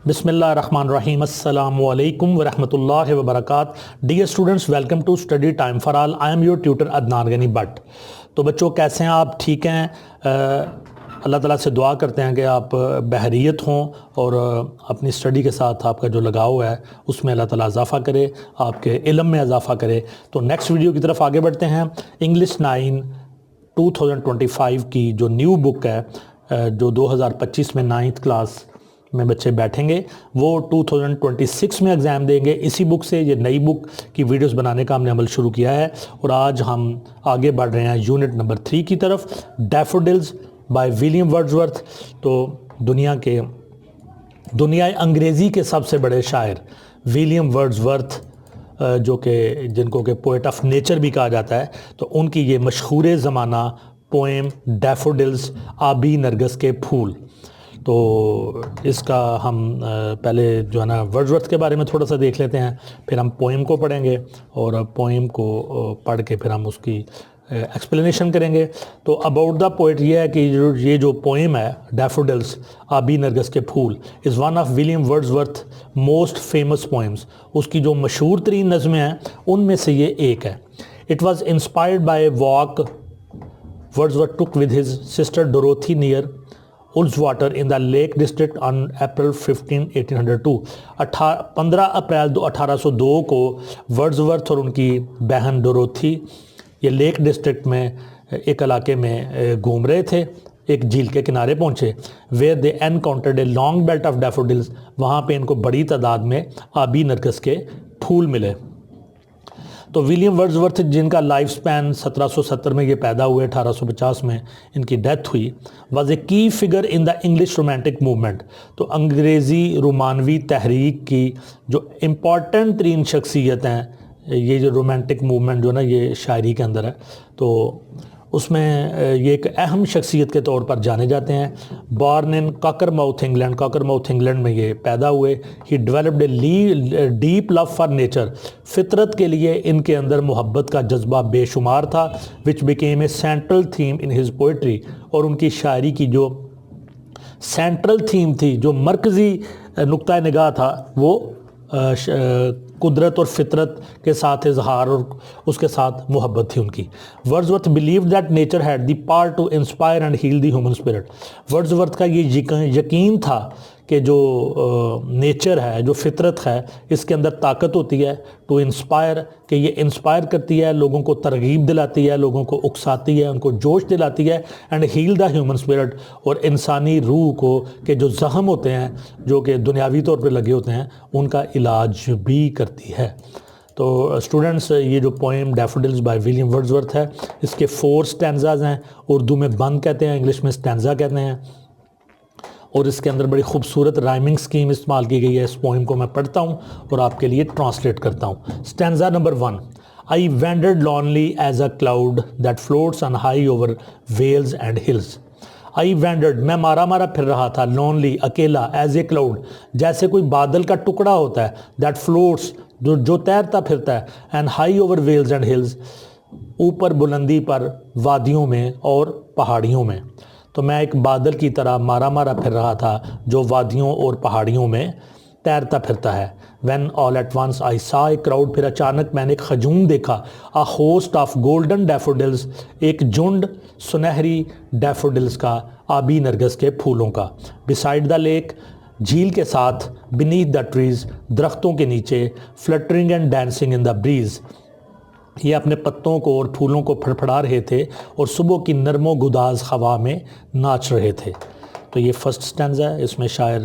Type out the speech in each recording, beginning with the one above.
बिस्मिल्लाहिर्रहमानिर्रहीम अस्सलामु अलैकुम वरहमतुल्लाहि वबरकातुहू। Dear students, welcome to study time for all. I am your tutor Adnan Ghani Bhatt. तो बच्चों, कैसे हैं आप? ठीक हैं? अल्लाह ताला से दुआ करते हैं कि आप बहरियत हों और अपनी स्टडी के साथ आपका जो लगाव है उसमें अल्लाह ताला इजाफ़ा करे, आपके इल्म में इजाफ़ा करे। तो नेक्स्ट वीडियो की तरफ आगे बढ़ते हैं। इंग्लिश 9 2025 की जो न्यू बुक है, जो 2025 में 9th क्लास में बच्चे बैठेंगे, वो 2026 में एग्ज़ाम देंगे। इसी बुक से, ये नई बुक की वीडियोस बनाने का हमने अमल शुरू किया है और आज हम आगे बढ़ रहे हैं यूनिट नंबर 3 की तरफ, डैफोडिल्स बाय विलियम वर्ड्सवर्थ। तो दुनिया अंग्रेज़ी के सबसे बड़े शायर विलियम वर्ड्सवर्थ, जो कि जिनको के पोएट ऑफ नेचर भी कहा जाता है, तो उनकी ये मशहूर ज़माना पोएम डैफोडिल्स, आबी नरगिस के फूल। तो इसका हम पहले जो है ना वर्ड्सवर्थ के बारे में थोड़ा सा देख लेते हैं, फिर हम पोएम को पढ़ेंगे और पोएम को पढ़ के फिर हम उसकी एक्सप्लेनेशन करेंगे। तो अबाउट द पोइट ये है कि ये जो पोएम है डैफोडिल्स, आबी नरगिस के फूल, is one of William Wordsworth most famous poems. उसकी जो मशहूर तरीन नज़में हैं उनमें से ये एक है। It was inspired by walk Wordsworth took with his sister Dorothy near Ullswater in the Lake District on April 15, 1802। 15 अप्रैल 1802 को वर्ड्सवर्थ और उनकी बहन डोरोथी ये लेक डिस्ट्रिक्ट में एक इलाके में घूम रहे थे, एक झील के किनारे पहुँचे। Where they encountered a long belt of daffodils, वहाँ पे इनको बड़ी तादाद में आबी नरगिस के फूल मिले। तो विलियम वर्ड्सवर्थ, जिनका लाइफ स्पैन 1770 में ये पैदा हुए, 1850 में इनकी डेथ हुई, वाज ए की figure in the English romantic movement. तो अंग्रेज़ी रोमानवी तहरीक की जो इम्पॉर्टेंट तरीन शख्सियत हैं, ये जो रोमांटिक मूवमेंट जो ना ये शायरी के अंदर है, तो उसमें ये एक अहम शख्सियत के तौर पर जाने जाते हैं। Born in Cockermouth England, Cockermouth England में ये पैदा हुए। He developed a deep love for nature, फितरत के लिए इनके अंदर मोहब्बत का जज्बा बेशुमार था। Which became a central theme in his poetry, और उनकी शायरी की जो सेंट्रल थीम थी, जो मरकज़ी नुक्ता निगाह था, वो कुदरत और फितरत के साथ इजहार और उसके साथ मोहब्बत थी उनकी। Wordsworth believe that nature had the power to inspire and heal the human spirit. Wordsworth का ये यकीन था कि जो नेचर है, जो फितरत है, इसके अंदर ताकत होती है टू इंस्पायर, कि ये इंस्पायर करती है, लोगों को तरगीब दिलाती है, लोगों को उकसाती है, उनको जोश दिलाती है। And heal the human spirit, और इंसानी रूह को के जो ज़ख्म होते हैं, जो कि दुनियावी तौर पर लगे होते हैं, उनका इलाज भी करती है। तो स्टूडेंट्स, ये जो poem daffodils by William Wordsworth है, इसके 4 स्टैंजाज हैं। उर्दू में बंद कहते हैं, इंग्लिश में स्टैंजा कहते हैं, और इसके अंदर बड़ी खूबसूरत राइमिंग स्कीम इस्तेमाल की गई है। इस पोएम को मैं पढ़ता हूँ और आपके लिए ट्रांसलेट करता हूँ। Stanza number 1। I wandered lonely as a cloud that floats on high over vales and hills. I wandered, मैं मारा मारा फिर रहा था, लॉनली, अकेला, एज ए क्लाउड, जैसे कोई बादल का टुकड़ा होता है, दैट फ्लोट्स, जो तैरता फिरता है, and high over vales and hills, ऊपर बुलंदी पर, वादियों में और पहाड़ियों में। तो मैं एक बादल की तरह मारा मारा फिर रहा था, जो वादियों और पहाड़ियों में तैरता फिरता है। When all at once I saw a crowd, फिर अचानक मैंने एक हजूम देखा। A host of golden daffodils, एक झुंड सुनहरी डैफोडिल्स का, आबी नरगिस के फूलों का। Beside the lake, झील के साथ, beneath the trees, दरख्तों के नीचे, fluttering and dancing in the breeze, ये अपने पत्तों को और फूलों को फड़फड़ा रहे थे और सुबह की नरमो गुदाज हवा में नाच रहे थे। तो ये फर्स्ट स्टैंजा है। इसमें शायर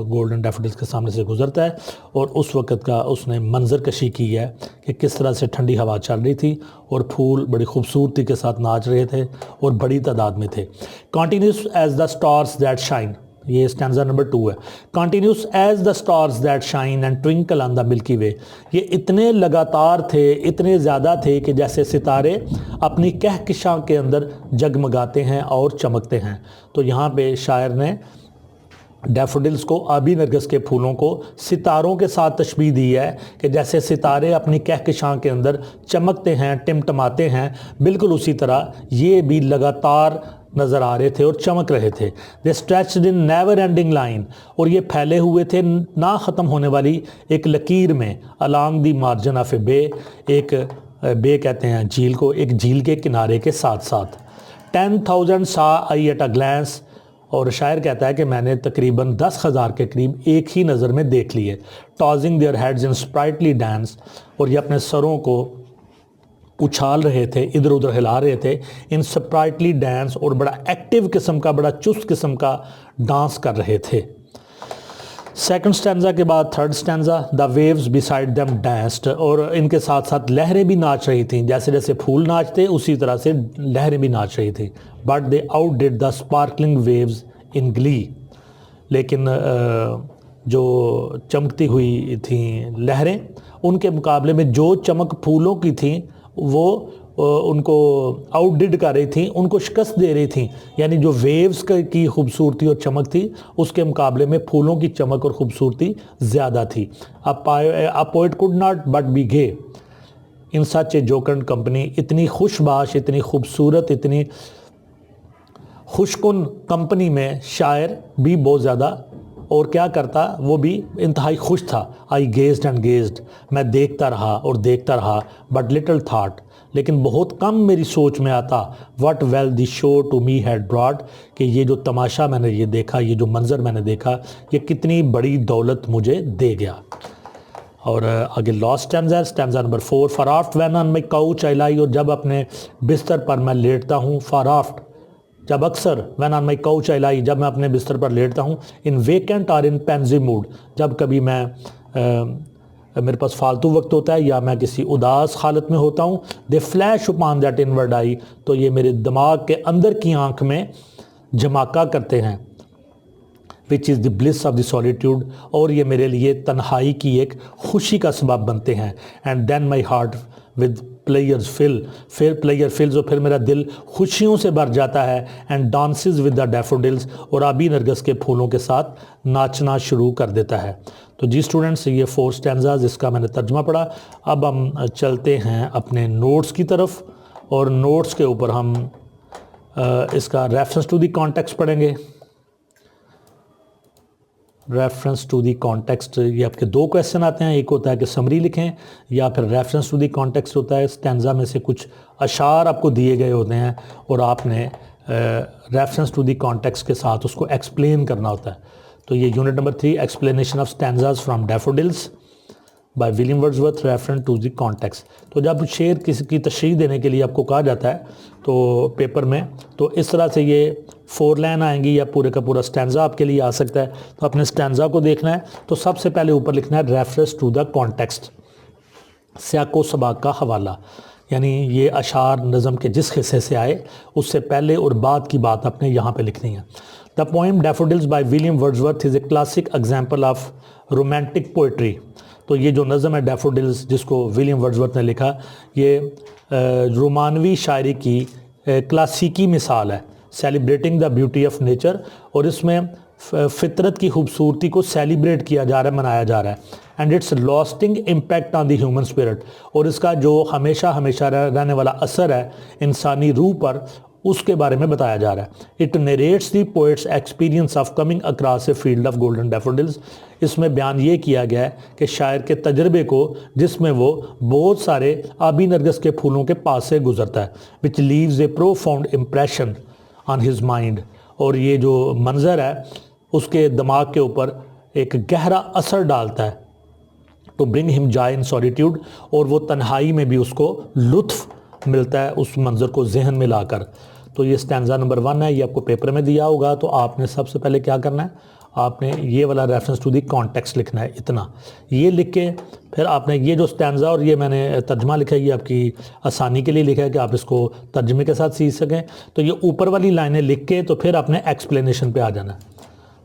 गोल्डन डैफोडिल्स के सामने से गुजरता है और उस वक़्त का उसने मंजर कशी की है कि किस तरह से ठंडी हवा चल रही थी और फूल बड़ी खूबसूरती के साथ नाच रहे थे और बड़ी तादाद में थे। Continuous as the stars that shine, ये स्टैंजा नंबर 2 है। Continuous as the stars that shine and twinkle on the Milky Way, ये इतने लगातार थे, इतने ज़्यादा थे कि जैसे सितारे अपनी कहकशां के अंदर जगमगाते हैं और चमकते हैं। तो यहाँ पे शायर ने डैफोडिल्स को, आबी नरगिस के फूलों को सितारों के साथ तशबीह दी है कि जैसे सितारे अपनी कहकशां के अंदर चमकते हैं, टिमटमाते हैं, बिल्कुल उसी तरह ये भी लगातार नज़र आ रहे थे और चमक रहे थे। They stretched in never ending line, और ये फैले हुए थे ना ख़त्म होने वाली एक लकीर में, अलॉन्ग दी मार्जिन ऑफ ए बे, एक बे कहते हैं झील को, एक झील के किनारे के साथ साथ। 10,000 सा आई एट अ ग्लैंस, और शायर कहता है कि मैंने तकरीबन 10,000 के करीब एक ही नज़र में देख लिए। Tossing their heads in sprightly dance, और ये अपने सरों को उछाल रहे थे, इधर उधर हिला रहे थे, इन स्प्राइटली डांस, और बड़ा एक्टिव किस्म का, बड़ा चुस्त किस्म का डांस कर रहे थे। सेकंड स्टैंजा के बाद third stanza, the waves beside them danced, और इनके साथ साथ लहरें भी नाच रही थीं, जैसे जैसे फूल नाचते उसी तरह से लहरें भी नाच रही थी। But they out did the sparkling waves in Glee, लेकिन जो चमकती हुई थी लहरें, उनके मुकाबले में जो चमक फूलों की थी वो उनको आउटडिड कर रही थी, उनको शिकस्त दे रही थी। यानी जो वेव्स की खूबसूरती और चमक थी उसके मुकाबले में फूलों की चमक और खूबसूरती ज़्यादा थी। A poet could not but be gay in such a jocund company, इतनी खुशबाश, इतनी खूबसूरत, इतनी खुशकुन कंपनी में शायर भी बहुत ज़्यादा, और क्या करता, वो भी इंतहाई खुश था। आई गेज्ड एंड गेज्ड, मैं देखता रहा और देखता रहा, बट लिटिल थाट, लेकिन बहुत कम मेरी सोच में आता, what wealth the show to me had brought, कि ये जो तमाशा मैंने ये देखा, ये जो मंज़र मैंने देखा, ये कितनी बड़ी दौलत मुझे दे गया। और आगे last stanza, stanza number 4, for oft when on my couch I lie, और जब अपने बिस्तर पर मैं लेटता हूँ, फॉर आफ्ट जब अक्सर, when on my couch I lie, जब मैं अपने बिस्तर पर लेटता हूँ, इन वेकेंट और इन पेंसिव मूड, जब कभी मैं मेरे पास फालतू वक्त होता है या मैं किसी उदास हालत में होता हूँ, दे फ्लैश upon दैट इनवर्ड आई, तो ये मेरे दिमाग के अंदर की आंख में जमाका करते हैं, which is the bliss of the solitude, और ये मेरे लिए तन्हाई की एक खुशी का सबब बनते हैं। And then my heart with pleasure fill, फिर प्लेयर फिल्स, और फिर मेरा दिल खुशियों से भर जाता है। And dances with the daffodils, और आबी नरगस के फूलों के साथ नाचना शुरू कर देता है। तो जी स्टूडेंट्स, ये 4 स्टैंजाज जिसका मैंने तर्जमा पढ़ा। अब हम चलते हैं अपने नोट्स की तरफ, और नोट्स के ऊपर हम इसका रेफरेंस टू द कॉन्टेक्स्ट पढ़ेंगे। रेफरेंस टू दी कॉन्टेक्स्ट, ये आपके 2 क्वेश्चन आते हैं, एक होता है कि समरी लिखें, या फिर रेफरेंस टू दी कॉन्टेक्स्ट होता है स्टैंजा में से कुछ अशार आपको दिए गए होते हैं और आपने रेफरेंस टू दी कॉन्टेक्स्ट के साथ उसको एक्सप्लेन करना होता है। तो ये unit number 3, explanation of stanzas from Daffodils by William Wordsworth, reference to the context. तो जब शेर किसी की तशरीह देने के लिए आपको कहा जाता है तो पेपर में, तो इस तरह से ये 4 लाइन आएंगी या पूरे का पूरा स्टैंजा आपके लिए आ सकता है। तो अपने स्टैंजा को देखना है तो सबसे पहले ऊपर लिखना है रेफरेंस टू द कॉन्टेक्स्ट, सियाको सबाक का हवाला, यानी ये अशार नज़म के जिस हिस्से से आए उससे पहले और बाद की बात आपने यहाँ पे लिखनी है। The poem daffodils by William Wordsworth is a classic example of romantic poetry. तो ये जो नज़म है डैफोडिल्स जिसको विलियम वर्ड्सवर्थ ने लिखा, ये रोमानवी शायरी की क्लासिकी मिसाल है, celebrating the beauty of nature, और इसमें फितरत की खूबसूरती को सेलिब्रेट किया जा रहा है, मनाया जा रहा है। And its lasting impact on the human spirit, और इसका जो हमेशा हमेशा रहने वाला असर है इंसानी रूह पर, उसके बारे में बताया जा रहा है। It narrates the poets experience of coming across a field of golden daffodils. इसमें बयान ये किया गया है कि शायर के तजर्बे को, जिसमें वो बहुत सारे आबी नरगिस के फूलों के पास से गुजरता है, विच leaves A profound impression on his mind, और ये जो मंजर है उसके दिमाग के ऊपर एक गहरा असर डालता है। To bring him joy in solitude, और वो तन्हाई में भी उसको लुत्फ मिलता है उस मंजर को जहन में लाकर। तो ये स्टैंजा नंबर 1 है, ये आपको पेपर में दिया होगा। तो आपने सबसे पहले क्या करना है, आपने ये वाला रेफरेंस टू दी कॉन्टेक्स्ट लिखना है, इतना ये लिख के फिर आपने ये जो स्टैंजा और ये मैंने तर्जमा लिखा है, ये आपकी आसानी के लिए लिखा है कि आप इसको तर्जमे के साथ सीख सकें। तो ये ऊपर वाली लाइनें लिख के तो फिर आपने एक्सप्लेनेशन पे आ जाना है।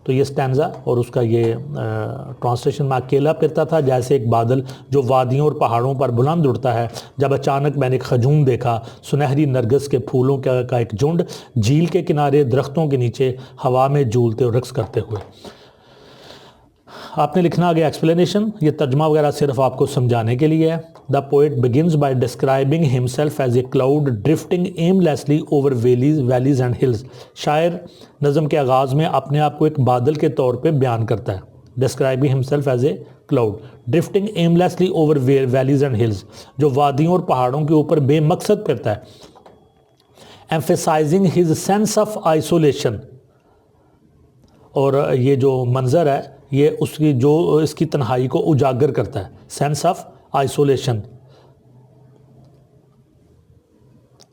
तो ये स्टैंजा और उसका ये ट्रांसलेशन, मैं अकेला फिरता था जैसे एक बादल जो वादियों और पहाड़ों पर बुलंद उड़ता है, जब अचानक मैंने एक खजूम देखा, सुनहरी नरगिस के फूलों का एक झुंड झील के किनारे दरख्तों के नीचे हवा में झूलते और रक्स करते हुए। आपने लिखना आगे एक्सप्लेनेशन, ये तर्जमा वगैरह सिर्फ आपको समझाने के लिए है। The poet begins by describing himself as a cloud drifting aimlessly over valleys and hills. शायर नज़म के आगाज़ में अपने आप को एक बादल के तौर पे बयान करता है। Describing himself as a cloud drifting aimlessly over valleys and hills, जो वादियों और पहाड़ों के ऊपर बेमकसद फिरता है। Emphasizing his sense of isolation, और ये जो मंज़र है ये उसकी जो इसकी तन्हाई को उजागर करता है। सेंस ऑफ आइसोलेशन,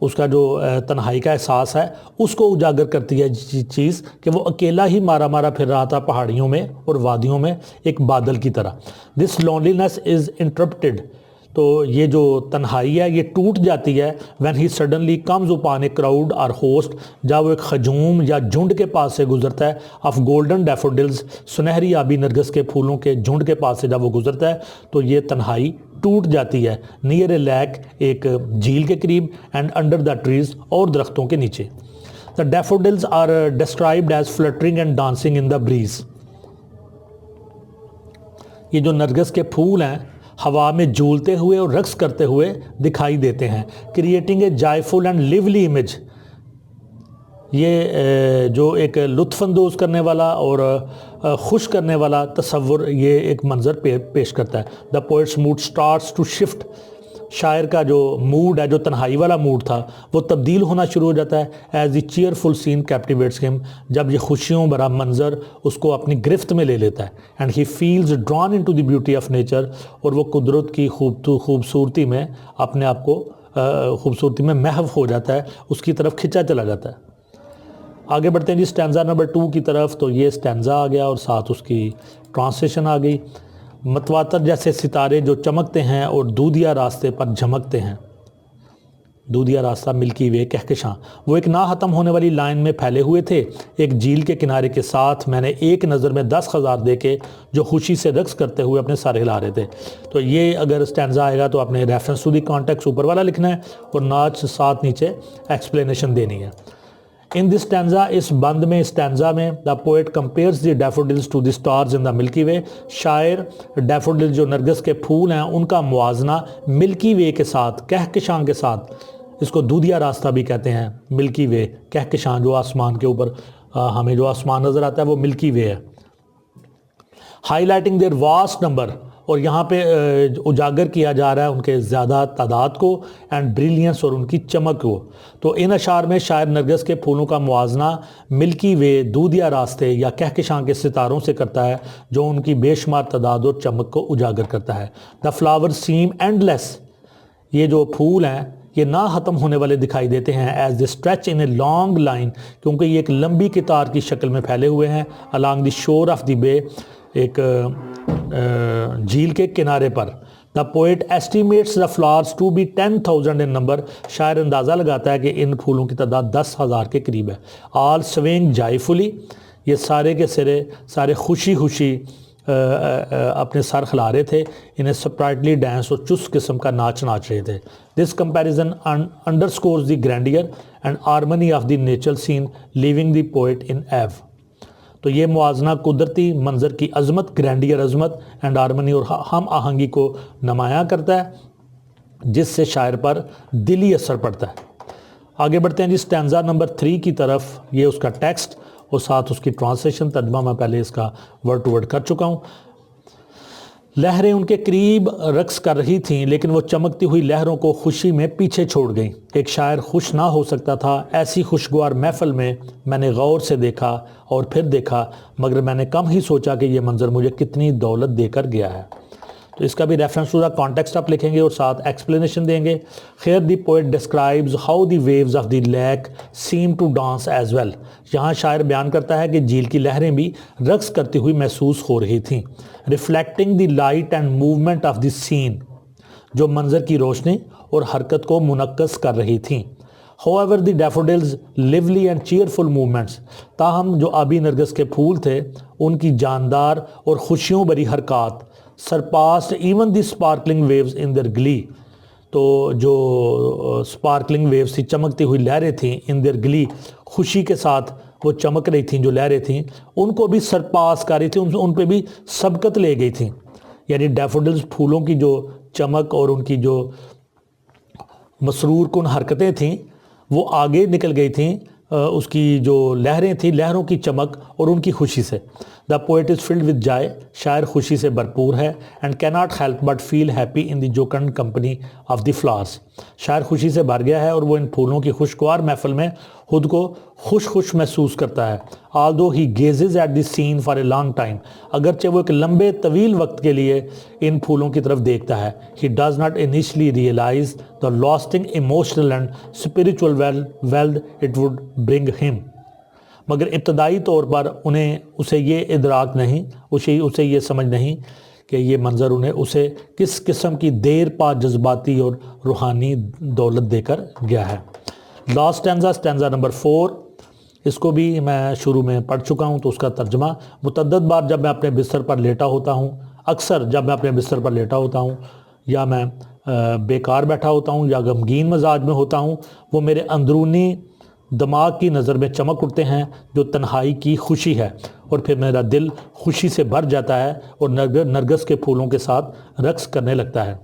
उसका जो तन्हाई का एहसास है उसको उजागर करती है चीज़ कि वो अकेला ही मारा मारा फिर रहा था पहाड़ियों में और वादियों में एक बादल की तरह। दिस लोनलीनेस इज़ इंटरप्टेड, तो ये जो तन्हाई है ये टूट जाती है when he suddenly comes upon a crowd और होस्ट, जब वो एक खजूम या झुंड के पास से गुजरता है। ऑफ गोल्डन डैफोडिल्स, सुनहरी आबी नरगिस के फूलों के झुंड के पास से जब वो गुजरता है तो ये तन्हाई टूट जाती है। नियर ए लैक, एक झील के करीब, एंड अंडर द ट्रीज, और दरख्तों के नीचे। The daffodils are described as fluttering and dancing in the breeze. ये जो नरगिस के फूल हैं हवा में झूलते हुए और रक्स करते हुए दिखाई देते हैं। Creating a joyful and lively image, ये जो एक लुत्फ़अंदोज़ करने वाला और खुश करने वाला तसव्वुर ये एक मंज़र पेश करता है। The poet's mood starts to shift, शायर का जो मूड है, जो तन्हाई वाला मूड था, वो तब्दील होना शुरू हो जाता है। As the cheerful scene captivates him, जब ये खुशियों भरा मंजर उसको अपनी गिरफ्त में ले लेता है। And he feels drawn into the beauty of nature, और वो कुदरत की खूबसूरती में अपने आप को खूबसूरती में महव हो जाता है, उसकी तरफ खिंचा चला जाता है। आगे बढ़ते हैं जी स्टैंजा नंबर 2 की तरफ। तो ये स्टैंजा आ गया और साथ उसकी ट्रांसलेशन आ गई। मतवातर जैसे सितारे जो चमकते हैं और दूधिया रास्ते पर झमकते हैं। दूधिया रास्ता मिल्की वे कहकशां, वो एक ना ख़त्म होने वाली लाइन में फैले हुए थे। एक झील के किनारे के साथ मैंने एक नज़र में 10,000 देखे जो खुशी से रक्स करते हुए अपने सर हिला रहे थे। तो ये अगर स्टैंजा आएगा तो आपने रेफरेंस टू दी कॉन्टेक्स्ट ऊपर वाला लिखना है और नाच साथ नीचे एक्सप्लेनेशन देनी है। इन दिस स्टैंजा, इस बंद में स्टैंजा में, the poet compares the daffodils to the stars in the Milky Way. शायर डैफोडिल जो नरगिस के फूल हैं उनका मुआजना मिल्की वे के साथ, कहकशां के साथ, इसको दूधिया रास्ता भी कहते हैं। मिल्की वे, कहकशां, जो आसमान के ऊपर हमें जो आसमान नज़र आता है वो मिल्की वे है। हाईलाइटिंग देयर वास्ट नंबर, और यहाँ पे उजागर किया जा रहा है उनके ज़्यादा तादाद को, एंड ब्रिलियंस, और उनकी चमक को। तो इन अशार में शायर नरगिस के फूलों का मुआजना मिल्की वे, दूधिया रास्ते या कहकशां के सितारों से करता है जो उनकी बेशुमार तादाद और चमक को उजागर करता है। द फ्लावर सीम एंडलेस, ये जो फूल हैं ये ना ख़त्म होने वाले दिखाई देते हैं। As the stretch in a long line, क्योंकि ये एक लंबी कितार की शक्ल में फैले हुए हैं। Along the shore of the bay, एक झील के किनारे पर। The poet estimates the flowers to be 10,000 in number, शायर अंदाज़ा लगाता है कि इन फूलों की तादाद 10,000 के करीब है। ऑल स्विंग जॉयफुली, ये सारे के सारे खुशी खुशी अपने सर खिला रहे थे। इन्हें स्प्राइटली डांस और चुस्त किस्म का नाच रहे थे। This comparison underscores the grandeur and harmony of the natural scene, leaving the poet in awe. तो ये मुआजना कुदरती मंजर की अजमत, ग्रैंडियर अजमत, एंड हारमनी और हम आहंगी को नुमायाँ करता है, जिससे शायर पर दिली असर पड़ता है। आगे बढ़ते हैं जी स्टैंजा नंबर 3 की तरफ। ये उसका टेक्स्ट और साथ उसकी ट्रांसलेशन, तर्जुमा मैं पहले इसका वर्ड टू वर्ड कर चुका हूँ। लहरें उनके करीब रक्स कर रही थीं, लेकिन वो चमकती हुई लहरों को खुशी में पीछे छोड़ गईं। एक शायर खुश ना हो सकता था। ऐसी खुशगवार महफिल में मैंने गौर से देखा और फिर देखा, मगर मैंने कम ही सोचा कि ये मंजर मुझे कितनी दौलत देकर गया है। तो इसका भी रेफरेंस टू द कॉन्टेक्स्ट आप लिखेंगे और साथ एक्सप्लेनेशन देंगे। खैर the poet describes how the waves of the lake seem to dance as well. यहाँ शायर बयान करता है कि झील की लहरें भी रक्स करती हुई महसूस हो रही थीं। Reflecting the light and movement of the scene, जो मंजर की रोशनी और हरकत को मुनक्कस कर रही थीं। However, the daffodils lively and cheerful movements, ताहम जो आबी नरगिस के फूल थे उनकी जानदार और खुशियों भरी हरकत surpassed even the sparkling waves in their Glee. तो जो स्पार्कलिंग वेव्स थी, चमकती हुई लहरें थीं, इन देयर ग्ली, खुशी के साथ वो चमक रही थी, जो लहरें थीं उनको भी सरपास कर रही थी, उन पे भी सबकत ले गई थी। यानी डैफोडिल्स फूलों की जो चमक और उनकी जो मसरूर कुन हरकतें थीं वो आगे निकल गई थीं उसकी जो लहरें थीं, लहरों की चमक और उनकी खुशी से। The poet is filled with Joy, शायर खुशी से भरपूर है। And can not help but feel happy in the जोकंड company of the flowers, शायर खुशी से भर गया है और वो इन फूलों की खुशगवार महफिल में खुद को खुश महसूस करता है। Although he gazes at the scene for a long time, अगरचे वो एक लंबे तवील वक्त के लिए इन फूलों की तरफ देखता है। He does not initially realise the lasting emotional and spiritual wealth it would bring him, मगर इब्तदाई तौर पर उसे ये इदराक नहीं, उसे ये समझ नहीं कि ये मंज़र उसे किस किस्म की देर पा जज्बाती और रूहानी दौलत देकर गया है। लास्ट स्टैंजा नंबर 4, इसको भी मैं शुरू में पढ़ चुका हूँ, तो उसका तर्जमा। मुतअद्दिद बार जब मैं अपने बिस्तर पर लेटा होता हूँ, अक्सर जब मैं अपने बिस्तर पर लेटा होता हूँ या मैं बेकार बैठा होता हूँ या गमगीन मजाज में होता हूँ, वो मेरे अंदरूनी दिमाग की नज़र में चमक उठते हैं जो तन्हाई की खुशी है, और फिर मेरा दिल खुशी से भर जाता है और नरगिस के फूलों के साथ रक्स करने लगता है।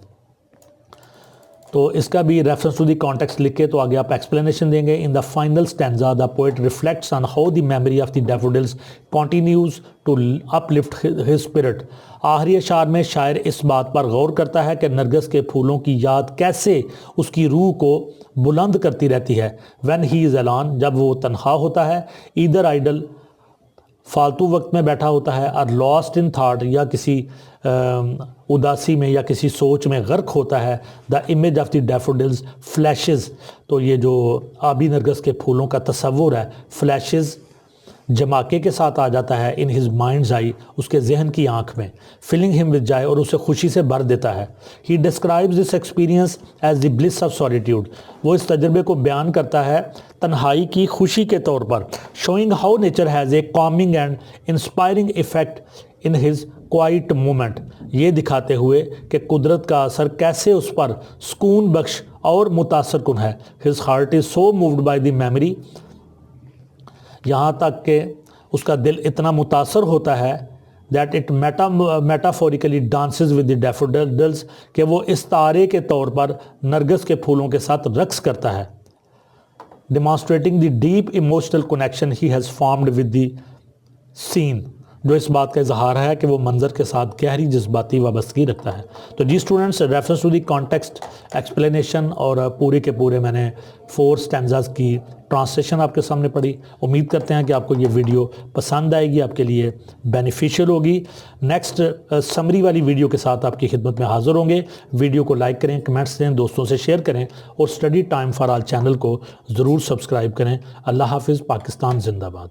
तो इसका भी रेफरेंस टू दी कॉन्टेक्स्ट लिख के तो आगे आप एक्सप्लेनेशन देंगे। In the final stanza the poet reflects on how the memory of the daffodils continues to uplift his spirit, आखिरी अशार में शायर इस बात पर गौर करता है कि नरगिस के फूलों की याद कैसे उसकी रूह को बुलंद करती रहती है। व्हेन ही इज़ अलोन, जब वो तन्हा होता है, ईदर आइडल फालतू वक्त में बैठा होता है, और लॉस्ट इन थाट या किसी उदासी में या किसी सोच में गर्क होता है। The image of the daffodils flashes, तो ये जो आबी नरगिस के फूलों का तस्वुर है, फ्लैशेस जमाके के साथ आ जाता है इन हिज माइंड्स आई, उसके जहन की आंख में, फिलिंग हिम विद जॉय, और उसे खुशी से भर देता है। He describes this experience as the bliss of solitude, वो इस तजर्बे को बयान करता है तन्हाई की खुशी के तौर पर। Showing how nature has a combing and inspiring effect in his quiet moment, ये दिखाते हुए कि कुदरत का असर कैसे उस पर सुकून बख्श और मुतासर कुन है। His heart is so moved by the memory, यहाँ तक कि उसका दिल इतना मुतासर होता है that it metaphorically dances with the daffodils, कि वो इस तारे के तौर पर नरगिस के फूलों के साथ रक्स करता है। Demonstrating the deep emotional connection he has formed with the scene, जो इस बात का इजहार है कि वो मंजर के साथ गहरी जज्बाती वाबस्तगी रखता है। तो जी students, reference to the context, explanation और पूरे के पूरे मैंने 4 स्टैंजास की ट्रांसलेशन आपके सामने पढ़ी। उम्मीद करते हैं कि आपको ये वीडियो पसंद आएगी, आपके लिए बेनिफिशियल होगी। नेक्स्ट समरी वाली वीडियो के साथ आपकी खिदमत में हाज़िर होंगे। वीडियो को लाइक करें, कमेंट्स दें, दोस्तों से शेयर करें और study time for all channel को ज़रूर सब्सक्राइब करें। अल्लाह हाफिज़, पाकिस्तान जिंदाबाद।